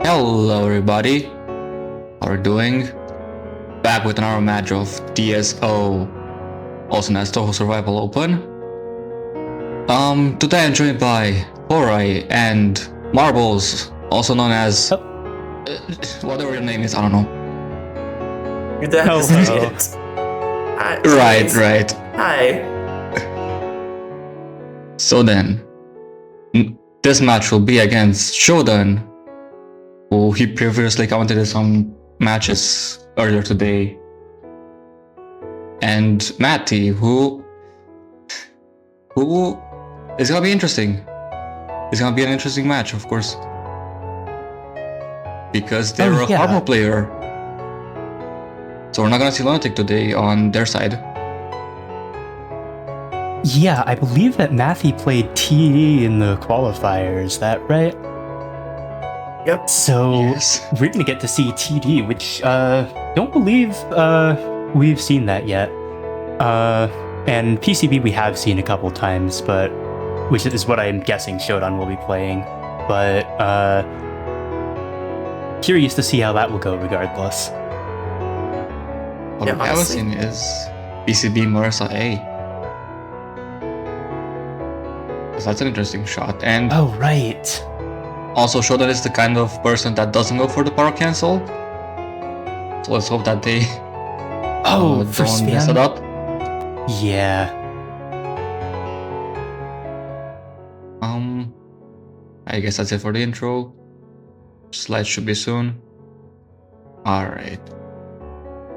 Hello everybody, how are you doing? Back with another match of TSO, also known as Touhou Survival Open. Today I'm joined by Hourai and Marbles, also known as whatever your name is, I don't know. Hello. Right. Hi. So then, this match will be against SHODAN, who he previously commented in some matches earlier today, and MATHY, who is gonna be interesting. It's gonna be an interesting match, of course, because they're a hardcore player. So we're not gonna see Lunatic today on their side. Yeah, I believe that MATHY played TD in the qualifier, is that right? Yep. So Yes. we're gonna get to see TD, which don't believe we've seen that yet. And PCB we have seen a couple times, but which is what I'm guessing SHODAN will be playing. But curious to see how that will go regardless. What we haven't seen is PCB Marissa A. So that's an interesting shot. And oh right. also SHODAN is the kind of person that doesn't go for the power cancel. So let's hope that they for don't mess it spam? up. Yeah. I guess that's it for the intro. Slides should be soon. Alright.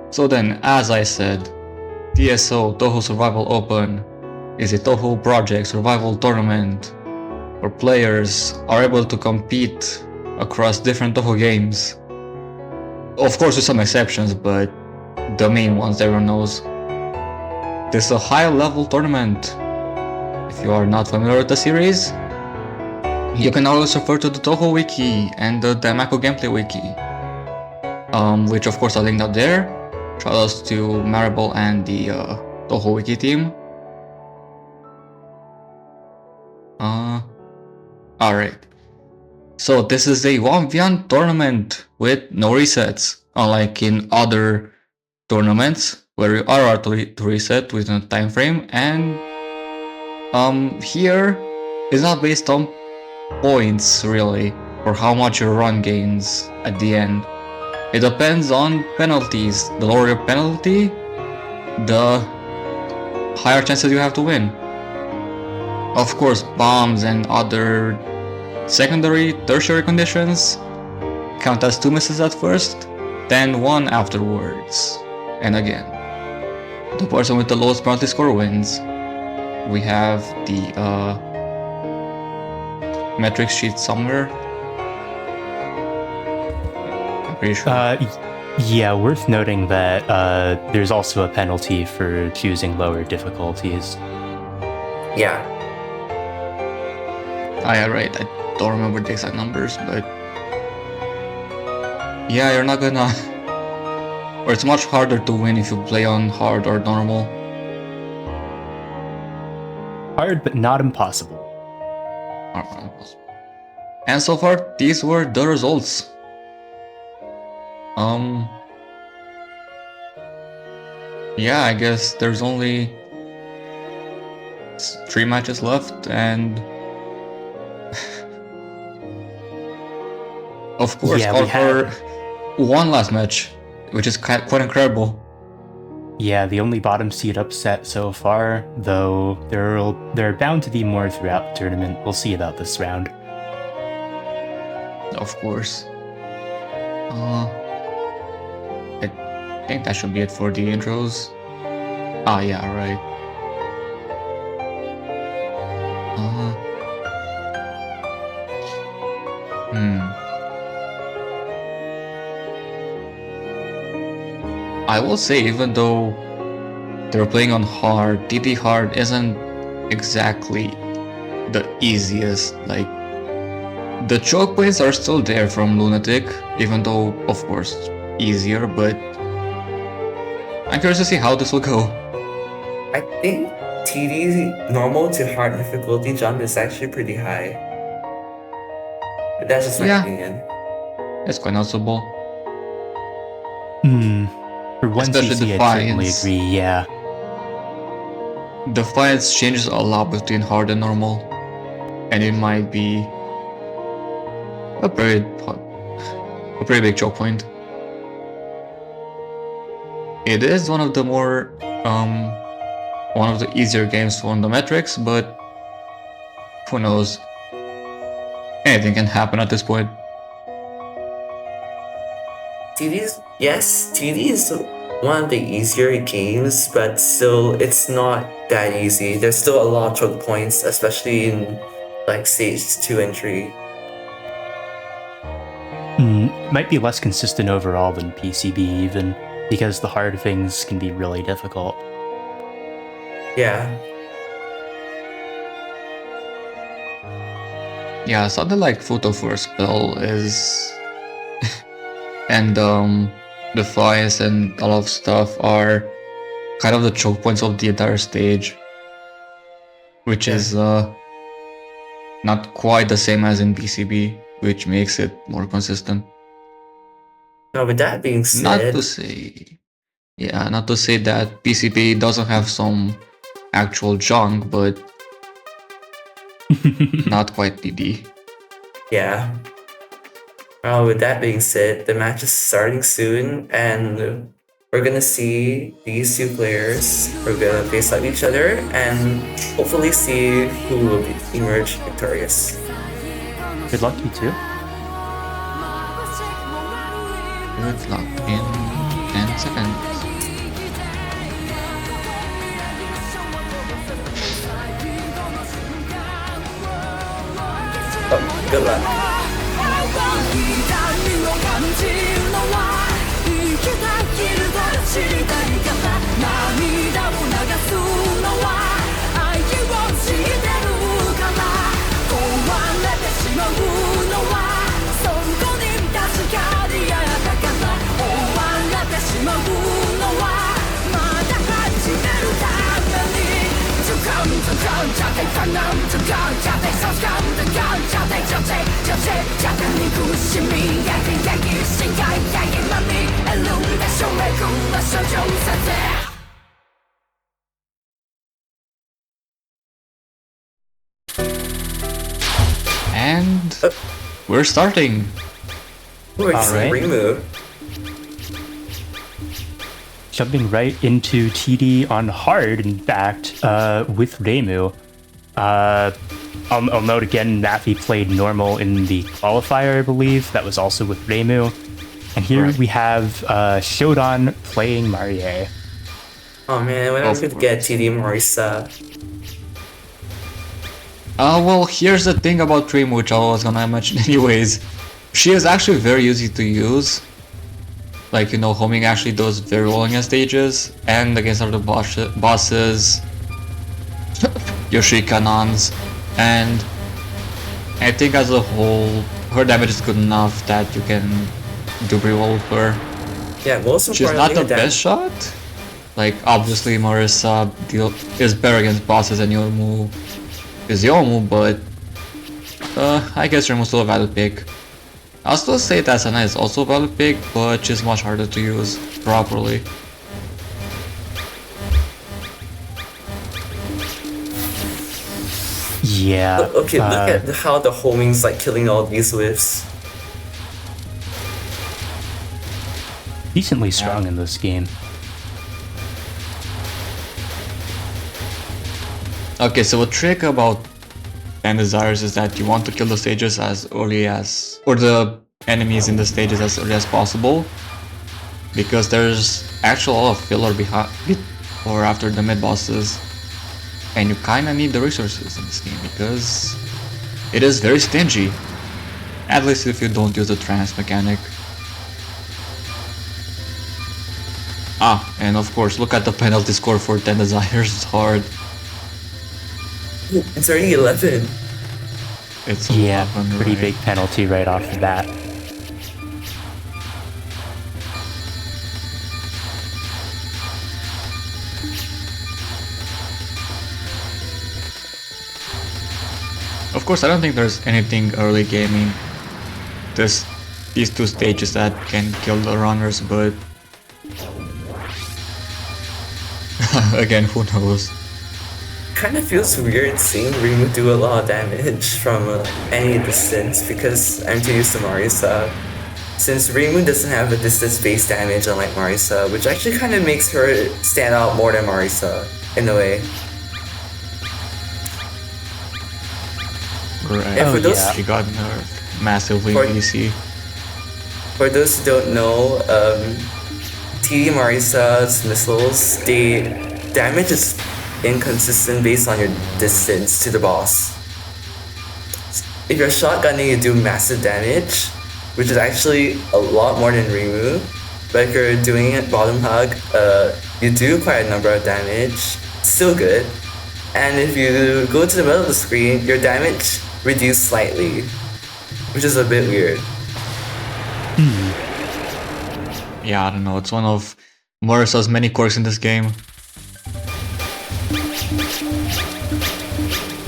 So then, as I said, TSO, Touhou Survival Open, is a Touhou project survival tournament where players are able to compete across different Touhou games. Of course with some exceptions, but the main ones everyone knows. This is a high-level tournament. If you are not familiar with the series, you can always refer to the Touhou Wiki and the Daimaku Gameplay Wiki, which of course are linked up there. Shoutouts to Maribel and the Touhou Wiki team. Alright. So this is a 1v1 tournament with no resets, unlike in other tournaments where you are to reset within a time frame, and here it's not based on points really, or how much your run gains at the end. It depends on penalties. The lower your penalty, the higher chances you have to win. Of course, bombs and other secondary, tertiary conditions count as 2 misses at first, then 1 afterwards. And again, the person with the lowest penalty score wins. We have the metrics sheet somewhere. I'm pretty sure. Yeah, worth noting that there's also a penalty for choosing lower difficulties. Yeah. Yeah, right. I don't remember the exact numbers, but yeah, you're not gonna... or it's much harder to win if you play on hard or normal. Hard, but not impossible. And so far, these were the results. Yeah, I guess there's only 3 matches left, and of course, Yeah, call for one last match, which is quite incredible. Yeah, the only bottom seed upset so far, though there are bound to be more throughout the tournament. We'll see about this round. Of course. I think that should be it for the intros. Ah, yeah, right. I will say, even though they're playing on hard, DD hard isn't exactly the easiest. Like, the choke points are still there from Lunatic, even though, of course, easier, but I'm curious to see how this will go. I think TD's normal to hard difficulty jump is actually pretty high. But that's just my opinion. It's quite noticeable. For one Especially CC, I certainly Defiance. agree, yeah. Defiance changes a lot between hard and normal, and it might be a pretty big choke point. It is one of the more one of the easier games on the metrics, but who knows? Anything can happen at this point. TD is one of the easier games, but still, it's not that easy. There's still a lot of choke points, especially in like stage 2 and 3. Might be less consistent overall than PCB even, because the hard things can be really difficult. Yeah. Yeah, something like Photo for a spell is and Defiance and a lot of stuff are kind of the choke points of the entire stage, which is not quite the same as in PCB, which makes it more consistent. Now, with that being said, Not to say that PCB doesn't have some actual junk, but not quite DD. yeah. Well, with that being said, the match is starting soon, and we're gonna see these two players. We're gonna face off each other and hopefully see who will emerge victorious. Good luck, you two. Good luck in 10 seconds. Oh, good luck. And we're starting. We're Alright. remove. Jumping right into TD on hard, in fact, with Reimu. I'll note again, MATHY played normal in the qualifier, I believe. That was also with Reimu. And here Right. we have Shodan playing Marie. Oh man, when I'm going to get TD Marisa. Well, here's the thing about Dream, which I was gonna mention anyways. She is actually very easy to use. Like, you know, homing actually does very well against stages and against other bosses, Yoshi canons, and I think as a whole, her damage is good enough that you can do pretty well with her. Yeah, most She's not importantly, the best shot. Like, obviously Marissa is better against bosses than Yomu is Yomu, but I guess Yomu's still a valid pick. I'll still say that Sana is also a valid pick, but she's much harder to use properly. Yeah. Okay, look at how the homing's like killing all these whiffs. Decently strong in this game. Okay, so a trick about 10 desires is that you want to kill the stages as early as, or the enemies in the stages as early as possible, because there's actually a lot of filler behind or after the mid bosses, and you kinda need the resources in this game because it is very stingy, at least if you don't use the trance mechanic. And of course, look at the penalty score for 10 desires, it's hard. It's already 11. It's Yeah, 11, pretty right? big penalty right off the bat. Of course, I don't think there's anything early gaming this these two stages that can kill the runners, but again, who knows? Kind of feels weird seeing Rimu do a lot of damage from any distance because I'm too used to Marisa. Since Rimu doesn't have a distance-based damage unlike Marisa, which actually kind of makes her stand out more than Marisa, in a way. Right. And for those, She got nerfed massively For- in DC. For those who don't know, TD Marisa's missiles, the damage is inconsistent based on your distance to the boss. If you're shotgunning, you do massive damage, which is actually a lot more than Rimu. But if you're doing it bottom hug, you do quite a number of damage, still good. And if you go to the middle of the screen, your damage reduced slightly, which is a bit weird. Yeah, I don't know. It's one of Marisa's many quirks in this game.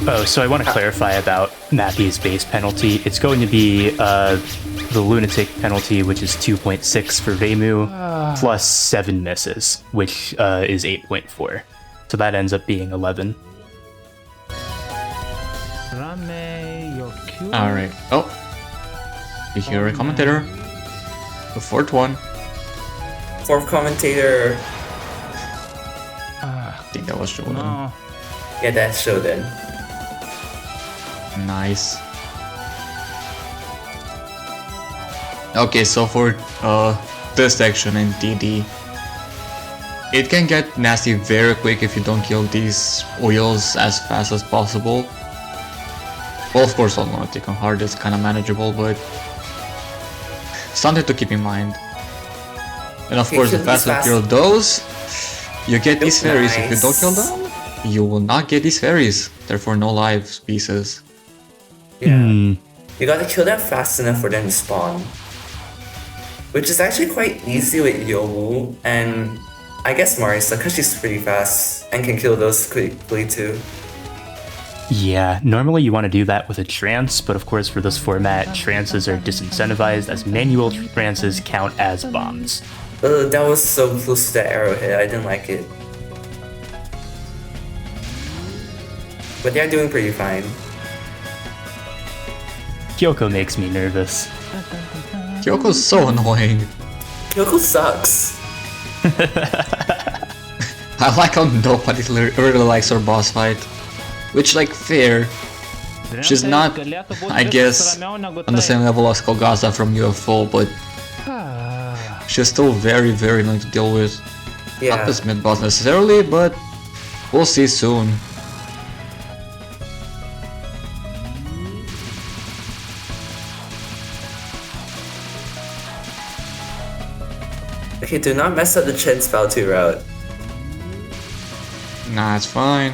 Oh, so I want to clarify about Matthew's base penalty. It's going to be the lunatic penalty, which is 2.6 for Reimu, plus 7 misses, which is 8.4. So that ends up being 11. Alright. Oh. You hear a commentator? The fourth one. Fourth commentator, I think that was Shodan. yeah, that's Shodan. Nice. Okay, so for this section in DD, it can get nasty very quick if you don't kill these wheels as fast as possible. Well, of course, on Lunatic on hard it's kind of manageable, but something to keep in mind. And of course, the faster you kill those, you get these fairies. If you don't kill them, you will not get these fairies. Therefore, no life pieces. Yeah. You gotta kill them fast enough for them to spawn. Which is actually quite easy with Yowu, and I guess Marisa, because she's pretty fast and can kill those quickly too. Yeah, normally you want to do that with a trance, but of course for this format, trances are disincentivized as manual trances count as bombs. That was so close to that arrowhead, I didn't like it. But they're doing pretty fine. Kyoko makes me nervous. Kyoko's so annoying. Kyoko sucks. I like how nobody really likes her boss fight. Which, like, fair. She's not, I guess, on the same level as Kogasa from UFO, but she's still very, very annoying to deal with. Yeah. Not this mid boss necessarily, but we'll see soon. Okay, do not mess up the Chen spell 2 route. Nah, it's fine.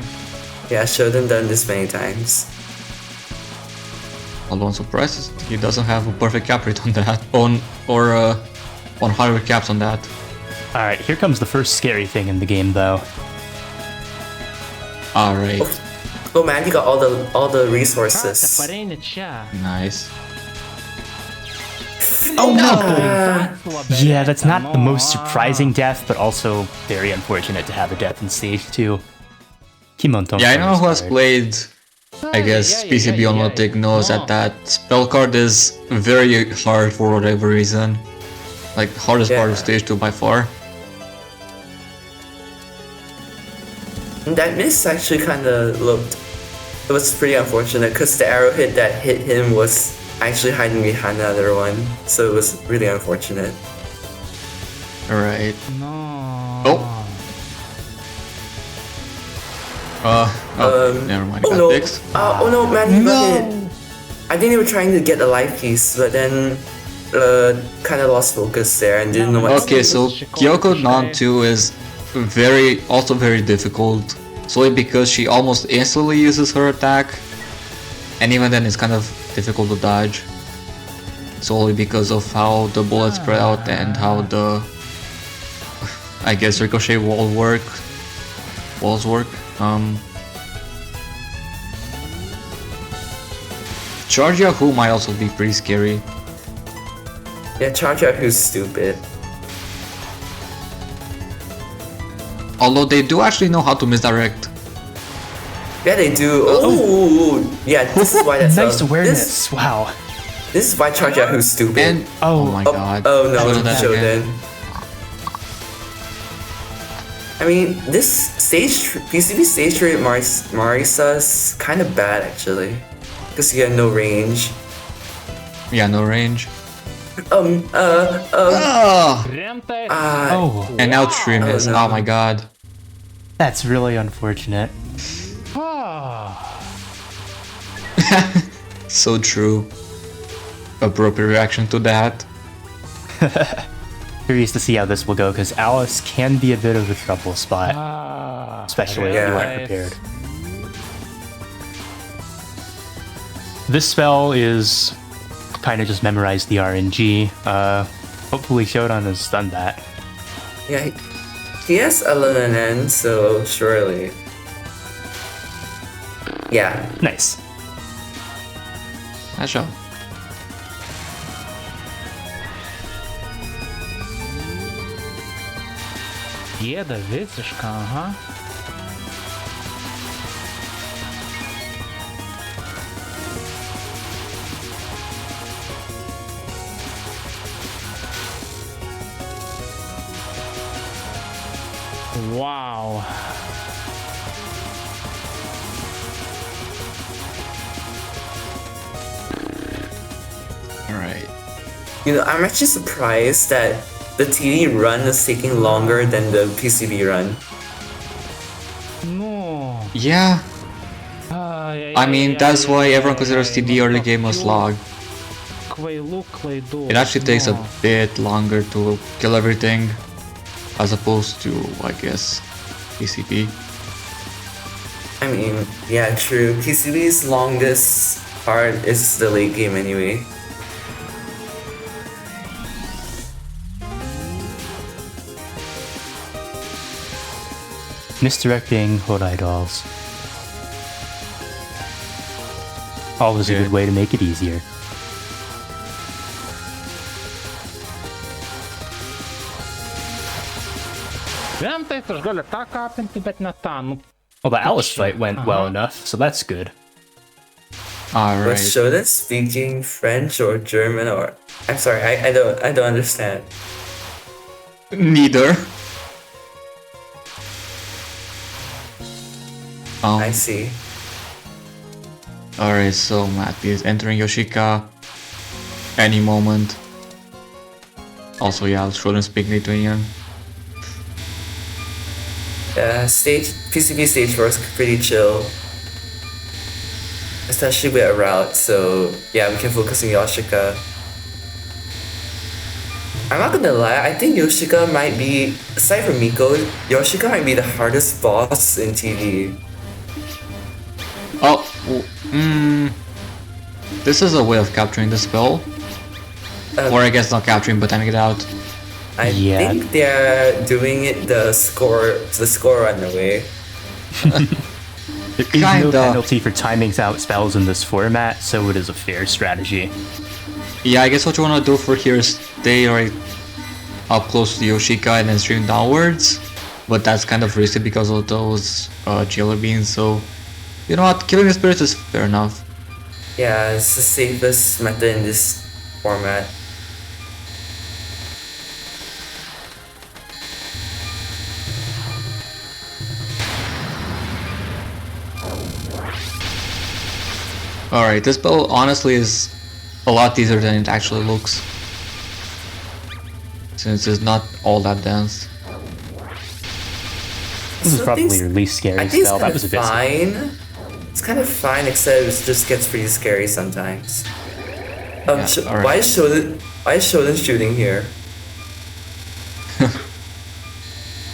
Yeah, Shodan done this many times. Although I'm surprised he doesn't have a perfect cap rate on that, on higher caps on that. Alright, here comes the first scary thing in the game though. Alright, Oh man, you got all the resources. nice. Oh no! Yeah, that's not the most surprising death, but also very unfortunate to have a death in stage 2. Kimon Yeah, I know who has played, I guess, PCB on Lunatic knows that spell card is very hard for whatever reason. Like, hardest part of stage 2 by far. That miss actually kinda looked... It was pretty unfortunate because the arrowhead that hit him was actually hiding behind the other one. So it was really unfortunate. Alright. Oh! Never mind, I got no. fixed. Oh no, man, he got hit. I think they were trying to get a life piece, but then kind of lost focus there and didn't know what Okay, so Kyoko Non 2 is also very difficult, solely because she almost instantly uses her attack, and even then it's kind of difficult to dodge, solely because of how the bullets spread out and how the, I guess, ricochet walls work. Charge Yahoo might also be pretty scary. Yeah, charge out who's stupid. Although they do actually know how to misdirect. Yeah, they do. Oh, yeah. This is why that's Nice awareness. Wow. This is why charge out who's stupid. And oh my god. Oh no, Shodan. Shodan. I mean, this stage PCB stage rate Marisa's kind of bad actually, because you have no range. Yeah, no range. Oh. And now trim is. no. Oh my god. That's really unfortunate. So true. Appropriate reaction to that. Curious to see how this will go, because Alice can be a bit of a trouble spot. Especially if you aren't prepared. This spell is kind of just memorize the RNG. Hopefully Shodan has done that. Yeah, he has LNN, so surely. Yeah. Nice. Nice job. Деда, весишка, ага. Wow. Alright. You know, I'm actually surprised that the TD run is taking longer than the PCB run. No. Yeah. I mean, that's why everyone considers TD early game a slog. It actually takes a bit longer to kill everything, as opposed to, I guess, PCB. I mean, yeah, true. PCB's longest part is the late game anyway. Misdirecting Hourai dolls. Always a good way to make it easier. Vienam taip, aš galiu tą kapinti, bet ne tą. Nu, Well, the Alice fight went well enough, so that's good. Was Alright. Shodan speaking French or German or? I'm sorry, I don't understand. Neither. I see. Alright, so Matthew is entering Yoshika any moment. Also, yeah, Shodan speak Lithuanian. PCB stage 4 is pretty chill, especially with a route. So yeah, we can focus on Yoshika. I'm not gonna lie, I think Yoshika might be, aside from Miko, Yoshika might be the hardest boss in TV. Oh, this is a way of capturing the spell. Or I guess not capturing, but timing it out. I Yeah. think they're doing it the score run away. There is no Kinda. penalty for timing out spells in this format, so it is a fair strategy. Yeah, I guess what you want to do for here is stay right up close to the Yoshika and then stream downwards. But that's kind of risky because of those jailer beans, so you know what, killing the spirits is fair enough. Yeah, it's the safest method in this format. Alright, this spell honestly is a lot easier than it actually looks, since it's not all that dense. This is So probably things- your least I scary think spell. That it's was kind a of bit. fine. It's kind of fine, except it just gets pretty scary sometimes. Yeah, alright. Why is Shodan shooting here?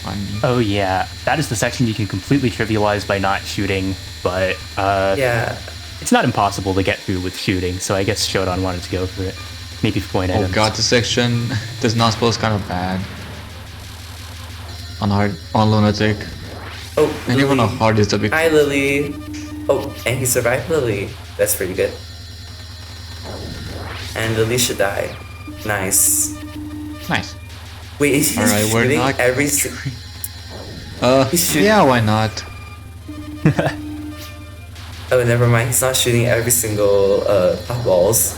I mean, Oh yeah, that is the section you can completely trivialize by not shooting, but Yeah, it's not impossible to get through with shooting, so I guess Shodan wanted to go for it. Maybe for point oh items. god, this section, this non-spell is kind of bad. On Lunatic. oh, And even on Lily. hard is a bit. Hi, Lily. Oh, and he survived Lily. That's pretty good. And Lily should die. Nice. Nice. Wait, is he Alright, we're shooting not. every? He's shooting- Yeah, why not? Oh, never mind. He's not shooting every single balls.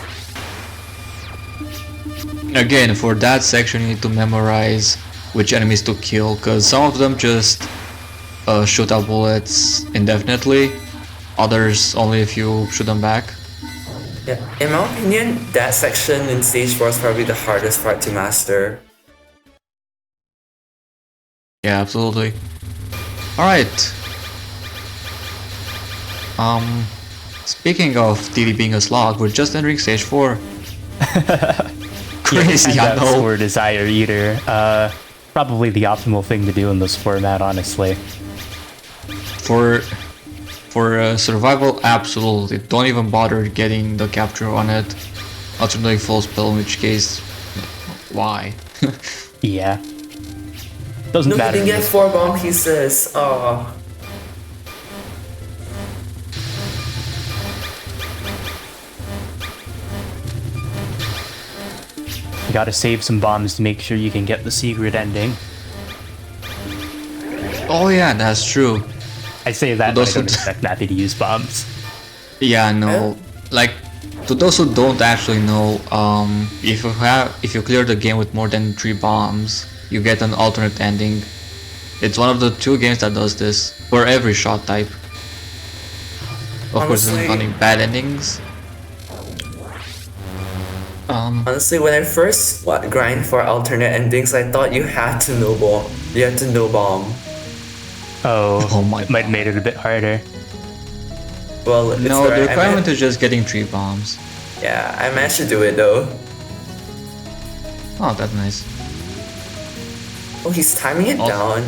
Again, for that section, you need to memorize which enemies to kill, because some of them just shoot out bullets indefinitely, others only if you shoot them back. Yeah, in my opinion, that section in stage 4 is probably the hardest part to master. Yeah, absolutely. Alright. Speaking of TD being a slog, we're just entering stage 4. Crazy, I know. For Desire Eater. Probably the optimal thing to do in this format, honestly. For survival, absolutely. Don't even bother getting the capture on it. Alternatively full spell, in which case, why? Yeah. Doesn't No, matter. you didn't get 4 bomb pieces. Oh. You gotta save some bombs to make sure you can get the secret ending. Oh yeah, that's true. I say that, but I Those don't who- expect Mathy to use bombs. Yeah, no. Like, to those who don't actually know, if you clear the game with more than 3 bombs, you get an alternate ending. It's one of the 2 games that does this for every shot type. Of course, Honestly- including bad endings. Honestly, when I first grind for alternate endings, I thought you had to no bomb. You had to no bomb. Oh, Oh my might have made it a bit harder. Well, it's No, alright, the requirement I is just getting 3 bombs. yeah, I managed to do it though. Oh, that's nice. Oh, he's timing it down.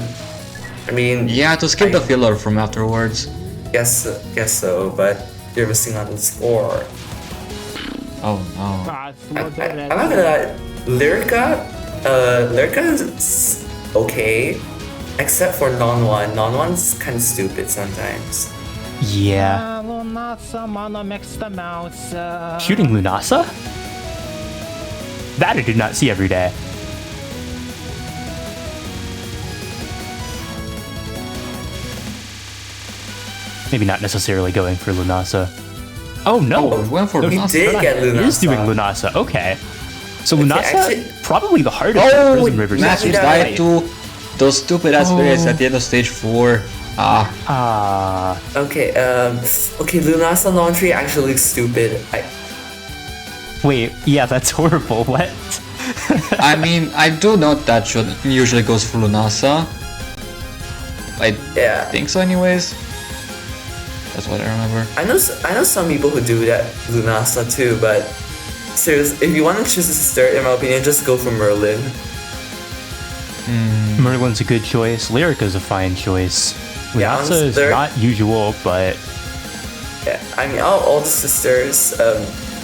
I mean, Yeah, to skip the filler from afterwards. guess so, but you're missing on the score. Oh no. I'm not gonna lie, Lyrica is okay, except for non-1. Non-1's kind of stupid sometimes. Yeah. Shooting Lunasa? That I did not see every day. Maybe not necessarily going for Lunasa. Oh no! Oh, we went for No, Lunasa. Did Shodan get Lunasa. is doing Lunasa. Okay. So Lunasa, actually- probably the hardest Oh, Prison River Matthews Matthews died to those stupid ass spirits at the end of stage 4. Ah, Ah, Okay, okay, Lunasa laundry actually looks stupid. wait, yeah, that's horrible. What? I mean, I do note that Shodan usually goes for Lunasa. I Yeah, think so anyways. That's what I remember. I know some people who do that Lunasa too, but seriously, if you want to choose a sister, in my opinion, just go for Merlin. Merlin's a good choice. Lyrica's a fine choice. Yeah, Lunasa honestly, is not usual, but Yeah, I mean, all the sisters,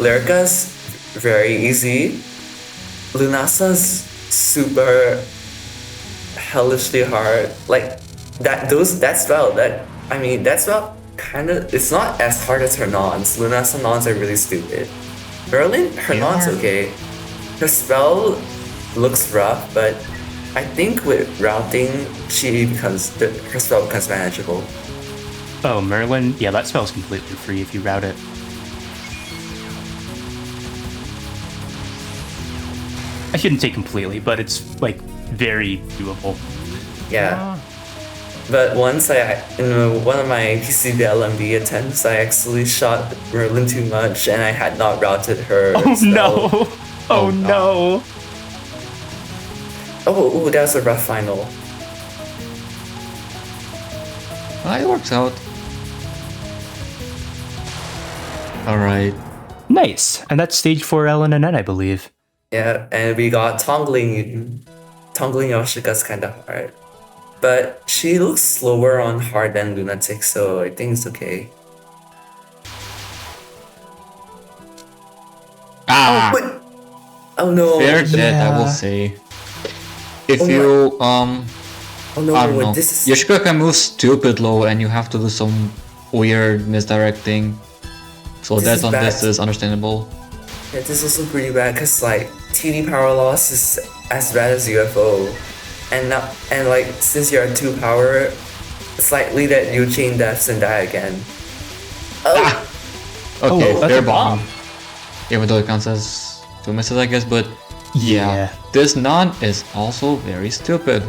Lyrica's very easy. Lunasa's super hellishly hard. Like that spell kind of, it's not as hard as her nons. Lunasa nons are really stupid. Merlin, her nons okay. Her spell looks rough, but I think with routing, her spell becomes manageable. oh, Merlin, yeah, that spell's completely free if you route it. I shouldn't say completely, but it's like very doable. Yeah. But once in one of my PCBLMB attempts, I actually shot Merlin too much and I had not routed her. Oh spell. no! Oh no! Oh, that was a rough final. It works out. Alright. Nice! And that's stage 4 Ellen and N, I believe. Yeah, and we got Tongling. Tongling Yoshika's kind of hard. But she looks slower on hard than Lunatic, so I think it's okay. Ah! But, oh no! Fair death, I will Yeah. say. If Oh you, Oh no, I don't know. this is... Yoshika can move stupid low and you have to do some weird misdirecting. So This that is on bad. this is understandable. Yeah, this is also pretty bad because like TD power loss is as bad as UFO, and like since you're at 2 power, it's likely that you chain deaths and die again. Oh, Okay, that's fair a bomb. bomb. Even though it counts as 2 misses, I guess, but yeah. This non is also very stupid.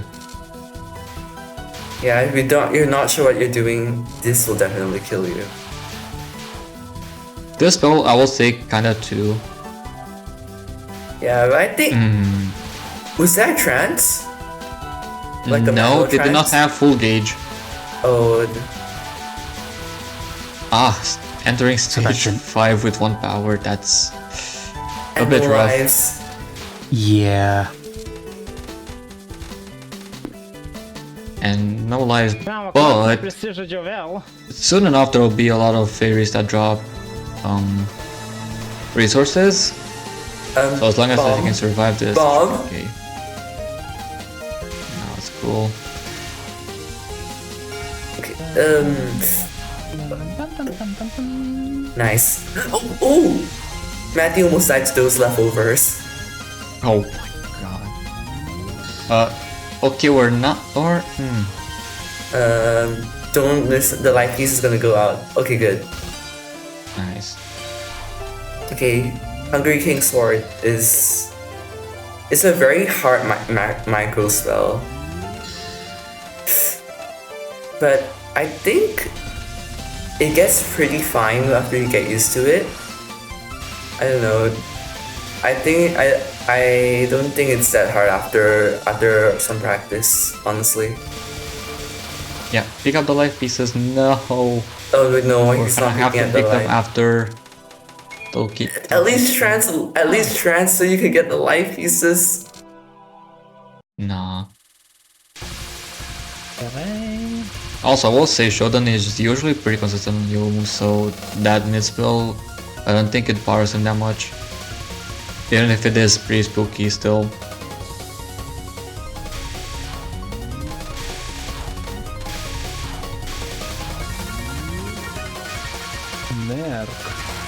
yeah. If you're not sure what you're doing, this will definitely kill you. This spell, I will say kinda too. Yeah, but I think was that trance? Like the No, manual they did not trance? have full gauge. Oh, Entering stage that's 5 with 1 power, that's a and bit no rough. lives. Yeah. And no lives, Bravo, but prestiże Jovel. soon enough there will be a lot of fairies that drop resources. So as long as I can survive this, Bomb. okay. No, it's cool. Okay, nice. Oh! Matthew almost died to those leftovers. Oh my god. Okay, we're not, or, Don't miss, the life piece is gonna go out. Okay, good. nice. Okay, Hungry King Sword it's a very hard micro spell. But I think it gets pretty fine after you get used to it. I don't know. I don't think it's that hard after some practice, honestly. Yeah, pick up the life pieces, no. Oh no, We're he's gonna not have picking to up the pick them life. after they'll keep. At least trans so you can get the life pieces. Nah. Also, I will say Shodan is usually pretty consistent on Yomu, so that mid spell, I don't think it powers him that much. Even if it is pretty spooky still.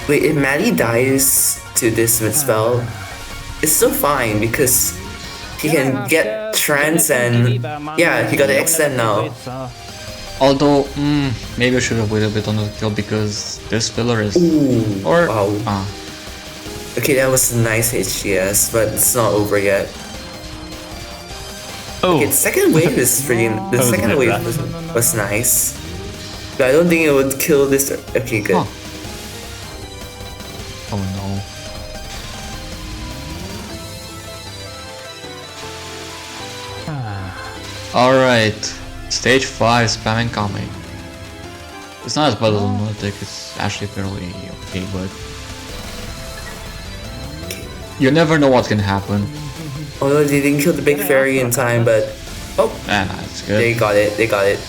Wait, if Maddie dies to this mid spell, it's still fine because he can get trans and yeah, he got the extend now. Although, maybe I should have waited a bit on the kill because this filler is. Ooh, Or. wow. Okay, that was a nice HGS, but it's not over yet. Oh, Okay, the second wave is pretty. The was a second bit wave rough. was nice, but I don't think it would kill this. Okay, good. Huh. Oh no. Alright, stage 5 spam incoming. It's not as bad as Lunatic, it's actually fairly okay, but you never know what can happen. Although they didn't kill the big fairy in time, but oh, That's they good. got it. They got it.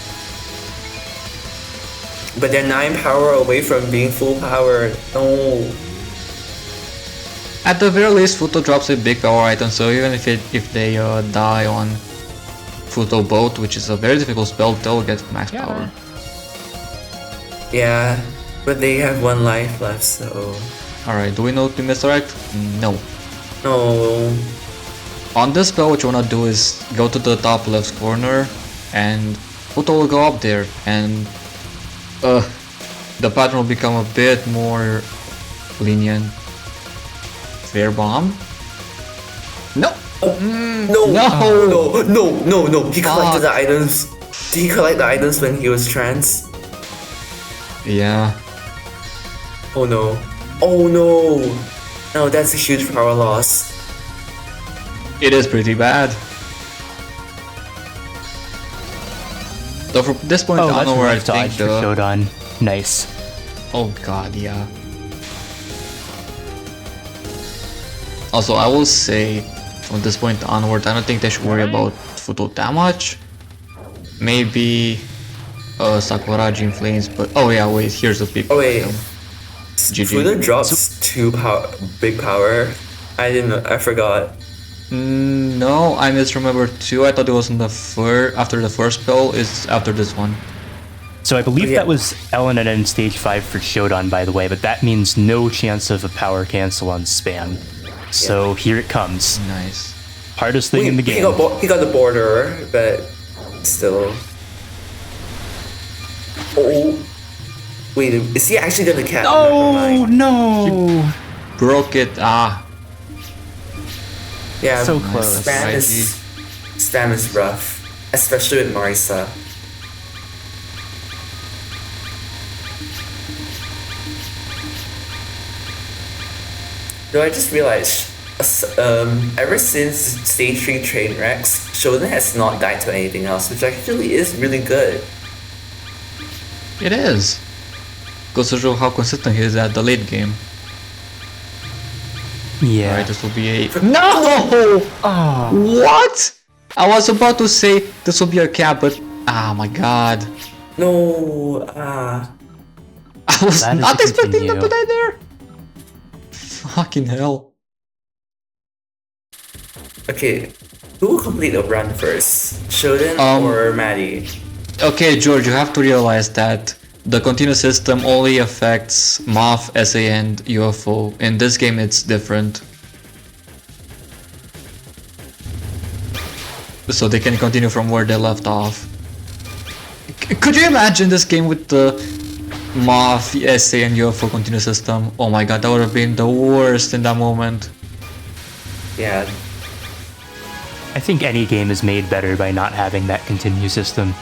But they're 9 power away from being full power. No. At the very least, Futo drops a big power item, so even if they die on Futo Boat, which is a very difficult spell, they'll get max power. Yeah, but they have 1 life left, so Alright, do we know to misdirect? No. no. On this spell, what you wanna do is go to the top left corner, and Futo will go up there, and the pattern will become a bit more lenient. Fair bomb? No! No, No. no. He collected Fuck. the items. Did he collect the items when he was trans? Yeah. Oh no. Oh no. No, that's a huge power loss. It is pretty bad. So from this point oh, that's onward, I rough think dodge for Shodan. Nice. Oh god, yeah. Also, I will say, from this point onward, I don't think they should worry about Futo that much. Maybe Sakura, Gene Flames, but oh yeah, wait, here's the big. Oh wait. GG. Fuda drops 2 big power. I didn't know. I forgot. No, I misremembered 2. I thought it was in the after the first spell. It's after this one. So I believe yeah. that was Ellen and then stage 5 for Shodan, by the way, but that means no chance of a power cancel on spam. So here it comes. Nice. Hardest thing in the game. He got the border, but still. Oh. Wait, is he actually gonna catch? Oh no! Broke it. Ah. Yeah, So close. Spam is rough, especially with Marisa. Though I just realized, ever since Stage 3 train wrecks, Shodan has not died to anything else, which actually is really good. It is. Goes to show how consistent he is at the late game. Yeah. Alright, this will be a... No! Oh. What? I was about to say this will be a cap, but... Oh my god. No, I was That is not to expecting them to continue. die there. Fucking hell. okay. Who will complete a run first? Shodan or Maddie? Okay, George, you have to realize that the continuous system only affects MAF, SA, and UFO. In this game, it's different. So they can continue from where they left off. Could you imagine this game with the MAF, SA, and UFO continuous system? Oh my god, that would have been the worst in that moment. Yeah. I think any game is made better by not having that continue system.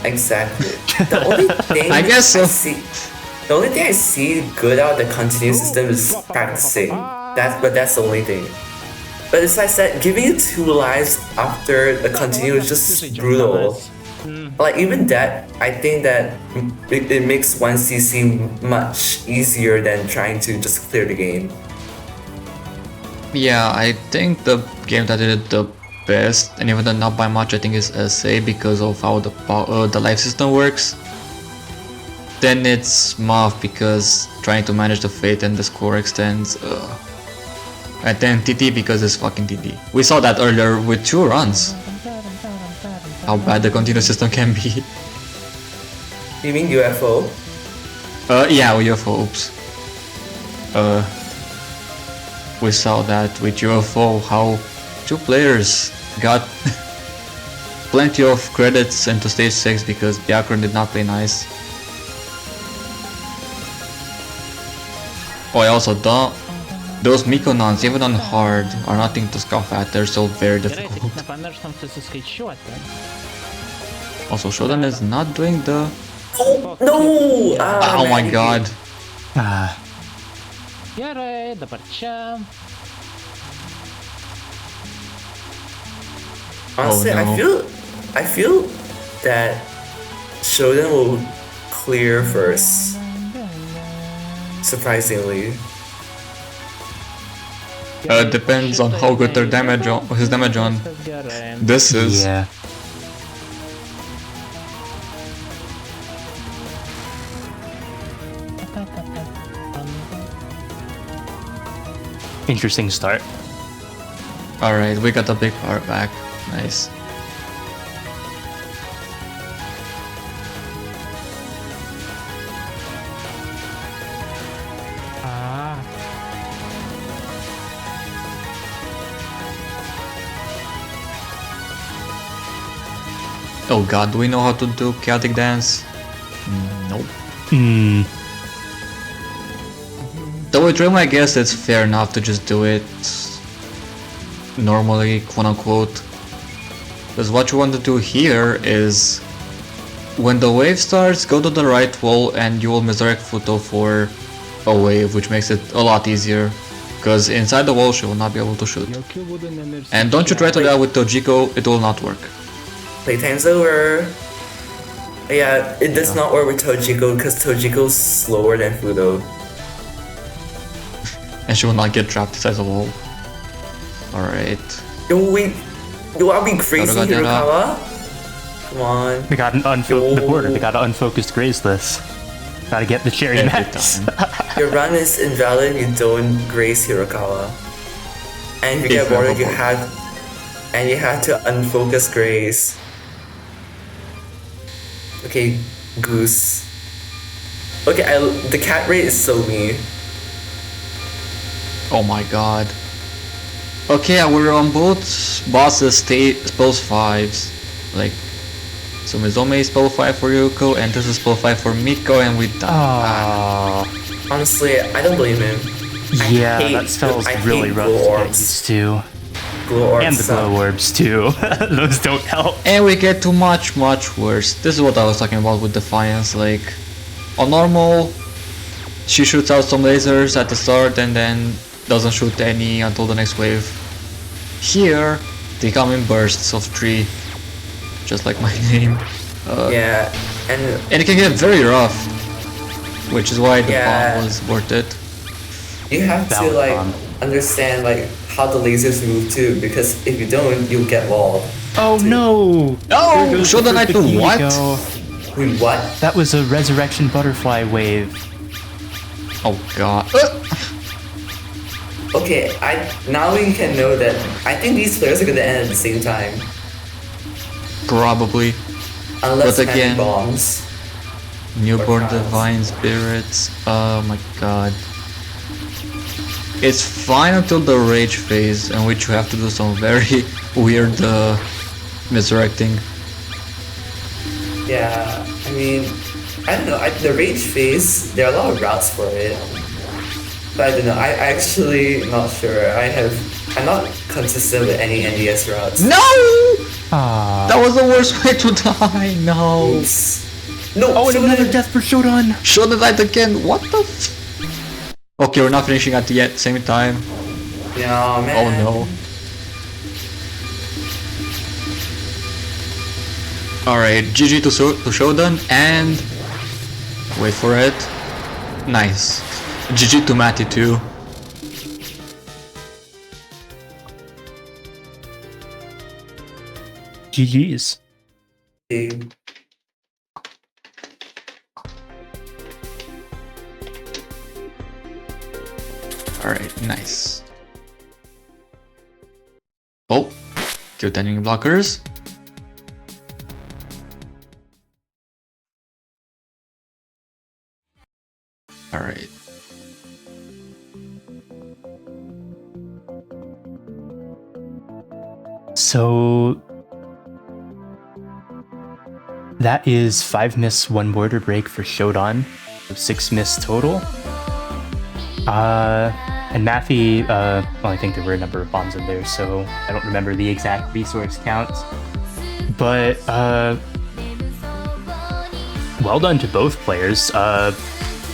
Exactly. The only thing I guess so. the only thing I see good out of the continuous system is practicing. That's the only thing. But as I said, giving you 2 lives after the continue is just brutal. Like even that, I think that it makes 1cc much easier than trying to just clear the game. Yeah, I think the game that did it the best, and even though not by much, I think is SA because of how the life system works. Then it's MAF because trying to manage the fate and the score extends. And then TT because it's fucking TT. We saw that earlier with 2 runs. How bad the continuous system can be. You mean UFO? Yeah, UFO, oops. We saw that with UFO, how 2 players got plenty of credits into stage 6 because Byakuran did not play nice. Oh, I also don't. Those Mikonons, even on hard, are nothing to scoff at, they're still very difficult. Also, Shodan is not doing the... Oh no! Oh my god. Ah. Honestly, no. I feel that Shodan will clear first. Surprisingly. Depends on how good their damage on his damage on this is. Yeah. Interesting start. Alright, we got the big power back. Nice. Oh god, do we know how to do chaotic dance? Nope. Hmm. Though with Rima, I guess it's fair enough to just do it normally, quote unquote. Because what you want to do here is when the wave starts, go to the right wall and you will misdirect Futo for a wave, which makes it a lot easier. Because inside the wall she will not be able to shoot. And don't you try to do that with Tojiko, it will not work. Playtime's over. Yeah, it does not work with Tojiko because Tojiko's slower than Fudo. And she will not get trapped inside the wall. Alright. Yo, wait. Yo, are we crazy, Hirokawa? Come on. We got an the border. We got to unfocused graze this. Gotta get the cherry Every max. time. Your run is invalid, you don't grace Hirokawa. And if you get border, you have to unfocus grace. Okay, Goose. Okay, the cat rate is so me. Oh my god. Okay, we're on both bosses spell 5s. Like, so Mizome is spell 5 for Yuko, and this is spell 5 for Miko, and we die. Oh, Honestly, I don't blame him. yeah, hate- that spell's I really hate rough to glow get orbs. used to. Glow orbs And the suck. glow orbs too. Those don't help. And we get to much worse. This is what I was talking about with Defiance. Like, on normal, she shoots out some lasers at the start and then doesn't shoot any until the next wave. Here, they come in bursts of 3, just like my name. Yeah, and And it can get very rough, which is why the Yeah. bomb was worth it. you have to Valid like bomb. understand like how the lasers move too, because if you don't, you'll get walled. Oh no! No! There goes Shodan the I do perfect what? Ego. Wait, what? That was a resurrection butterfly wave. Oh god. Okay, now we can know that I think these players are gonna end at the same time, Probably. unless But Manny again- bombs. Newborn Or trials. Divine Spirits. Oh my god. It's fine until the rage phase, in which you have to do some very weird misdirecting. Yeah, I mean, I don't know. The rage phase, there are a lot of routes for it. But I don't know. I actually not sure. I'm not consistent with any NDS routes. No! Ah. That was the worst way to die. No. Oops. No. Oh, and Shodan- another death for Shodan. Should have died again. What the? Okay, we're not finishing at the same time. No, man. Oh no. Alright, GG to Shodan, and wait for it. Nice. GG to Matty too. GG's. Alright, nice. Oh, kill enemy blockers. Alright. So that is 5 miss, 1 border break for Shodan, 6 miss total. And Mathy, well, I think there were a number of bombs in there, so I don't remember the exact resource count. But well done to both players.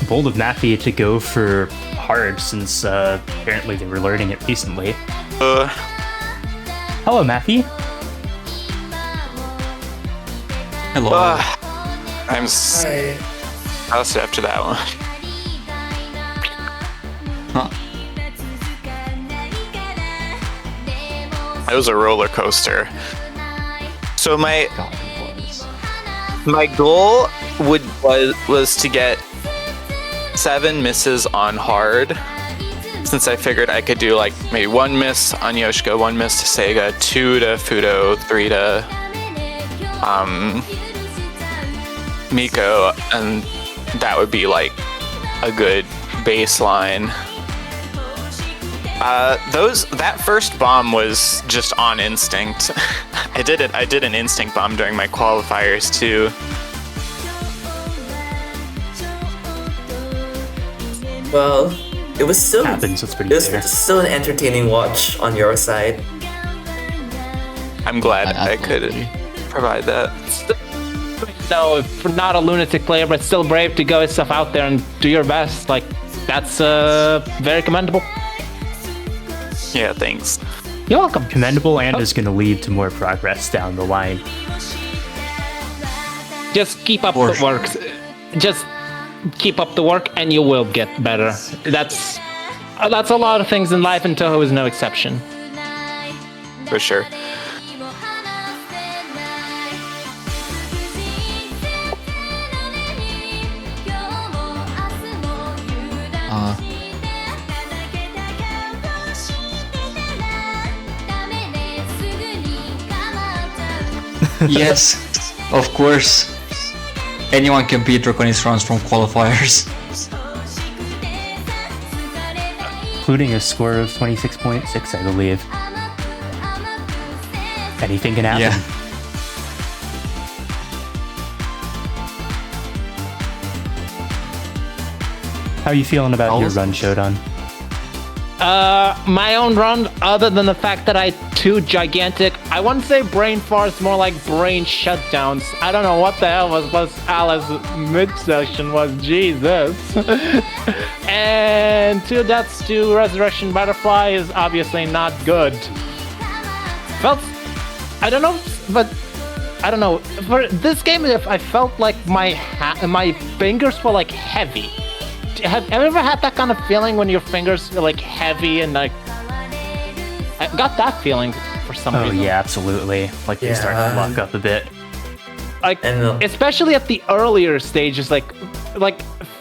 Bold of Mathy to go for hard, since apparently they were learning it recently. Hello, Mathy. Hello. I'm Hi. lost after that one. Huh. It was a roller coaster. So my God, it was. my goal was to get 7 misses on hard, since I figured I could do like maybe 1 miss on Yoshiko, 1 miss to Sega, 2 to Fudo, 3 to Miko, and that would be like a good baseline. That first bomb was just on instinct. I did an instinct bomb during my qualifiers too. Well, it was still Happens, that's pretty it was fair. still an entertaining watch on your side. I'm glad I could Absolutely. provide that. No, if you're not a lunatic player, but still brave to go yourself out there and do your best, like, that's very commendable. Yeah, thanks. You're welcome. Commendable, and is going to lead to more progress down the line. Just keep up For the sure. work. Just keep up the work, and you will get better. That's a lot of things in life, and Touhou is no exception. For sure. Yes, of course. Anyone can beat Draconis runs from qualifiers. including a score of 26.6, I believe. Anything can happen. Yeah. How are you feeling about your run, Shodan? My own run, other than the fact that I had 2 gigantic, I wouldn't say brain farts, more like brain shutdowns. I don't know what the hell was Alice's mid-session was, Jesus. And 2 deaths to Resurrection Butterfly is obviously not good. I don't know, for this game, I felt like my fingers were like heavy. Have you ever had that kind of feeling when your fingers feel like heavy and like... I got that feeling for some reason. Oh yeah, absolutely. Like they start to lock up a bit. Like, especially at the earlier stages, like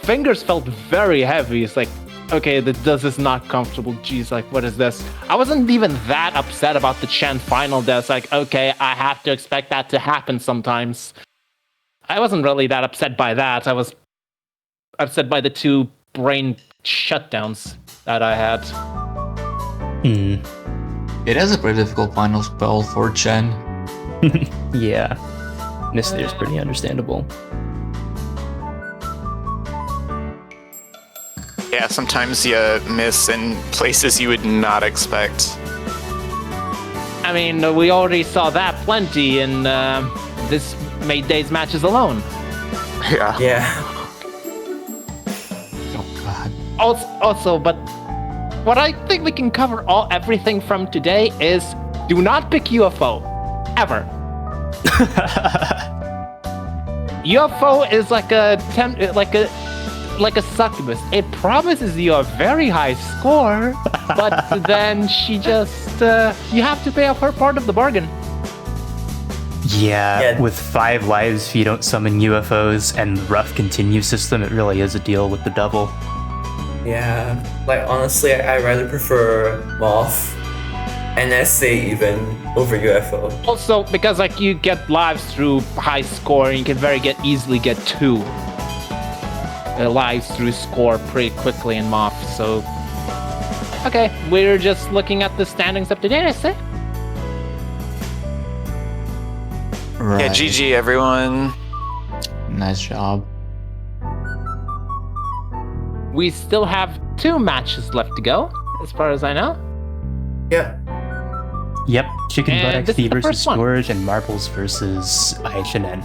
fingers felt very heavy. It's like, okay, this is not comfortable. Jeez, like, what is this? I wasn't even that upset about the Chen final death. Like, okay, I have to expect that to happen sometimes. I wasn't really that upset by that. I was upset by the 2 brain shutdowns that I had. It is a pretty difficult final spell for Chen. Yeah. Misther's pretty understandable. Yeah, sometimes you miss in places you would not expect. I mean, we already saw that plenty in this May Days matches alone. Yeah. Yeah. Also, but what I think we can cover everything from today is do not pick UFO ever. UFO is like a succubus. It promises you a very high score, but then she just you have to pay off her part of the bargain. Yeah, with 5 lives if you don't summon UFOs and the rough continue system, it really is a deal with the double. Yeah, like honestly, I rather prefer Moth and SA even over UFO. Also, because like you get lives through high score, and you can easily get 2 lives through score pretty quickly in Moth. So, okay, we're just looking at the standings up to date, I say. Right. Yeah, GG everyone. Nice job. We still have 2 matches left to go, as far as I know. Yeah. Yep, Chicken And Butt this XD is the versus first one. Scourge and Marbles versus IHNN.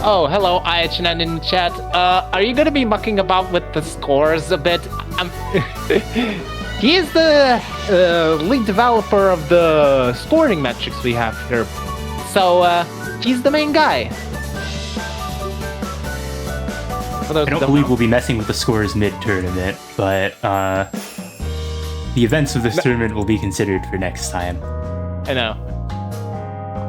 Oh, hello, IHNN in the chat. Are you gonna be mucking about with the scores a bit? He is the lead developer of the scoring metrics we have here. So, he's the main guy. I don't believe we'll be messing with the scores mid-tournament, but the events of this tournament will be considered for next time. I know.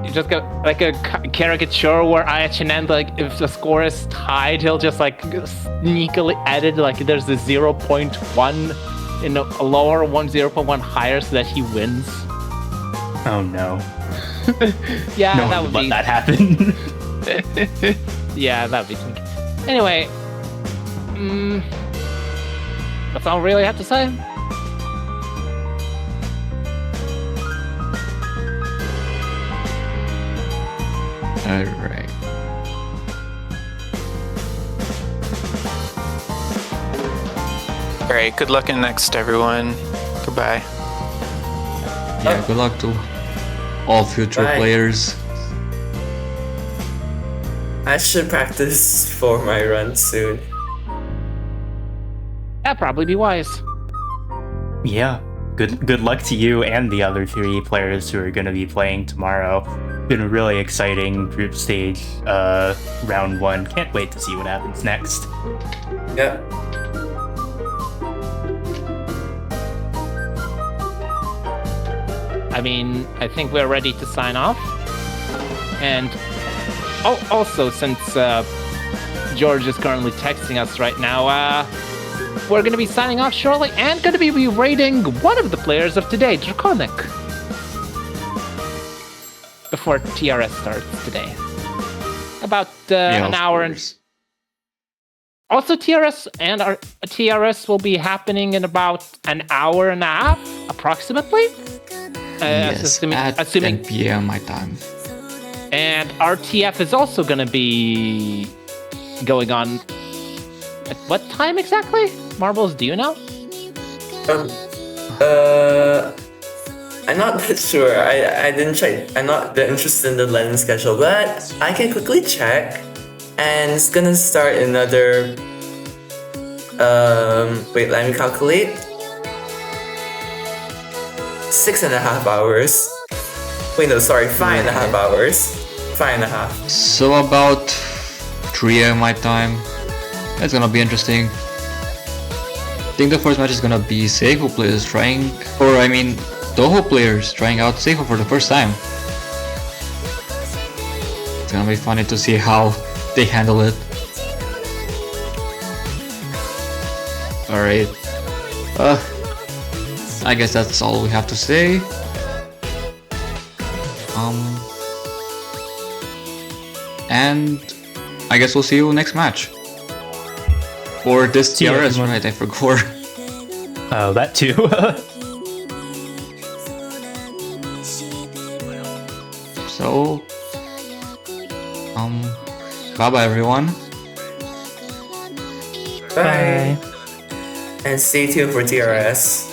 You just got like a caricature where IHNN, like, if the score is tied, he'll just like sneakily edit, like there's a 0.1 in a lower one, 0.1 higher, so that he wins. Oh no. Yeah, No that one would would be... let that happen. Yeah, that'd be sneaky. Anyway, that's all I really have to say. Alright. Alright, good luck in next everyone. Goodbye. Yeah, good luck to all future Bye. players. I should practice for my run soon. That'd probably be wise. Yeah. Good luck to you and the other 3 players who are going to be playing tomorrow. Been a really exciting group stage round 1. Can't wait to see what happens next. Yeah. I mean, I think we're ready to sign off. And also, since George is currently texting us right now, we're going to be signing off shortly and going to be rating one of the players of today, Draconic, before TRS starts today. About Yeah, an of hour course. Also, TRS and our TRS will be happening in about an hour and a half, approximately. Yes, at 10 p.m. my time. And RTF is also going to be going on. At what time exactly? Marbles, do you know? I'm not that sure. I didn't check. I'm not that interested in the Lennon schedule, but I can quickly check. And it's gonna start another. Wait, let me calculate. 6.5 hours. Wait, no, sorry, 5.5 hours. 5.5. So about 3 a.m. my time. That's gonna be interesting. I think the first match is gonna be Seiko players trying, or I mean, Touhou players trying out Seiko for the first time. It's gonna be funny to see how they handle it. Alright. I guess that's all we have to say. And I guess we'll see you next match. Or this See ya, TRS, everyone. right? I forgot. Oh, that too. So, bye bye everyone. Bye. And stay tuned for TRS.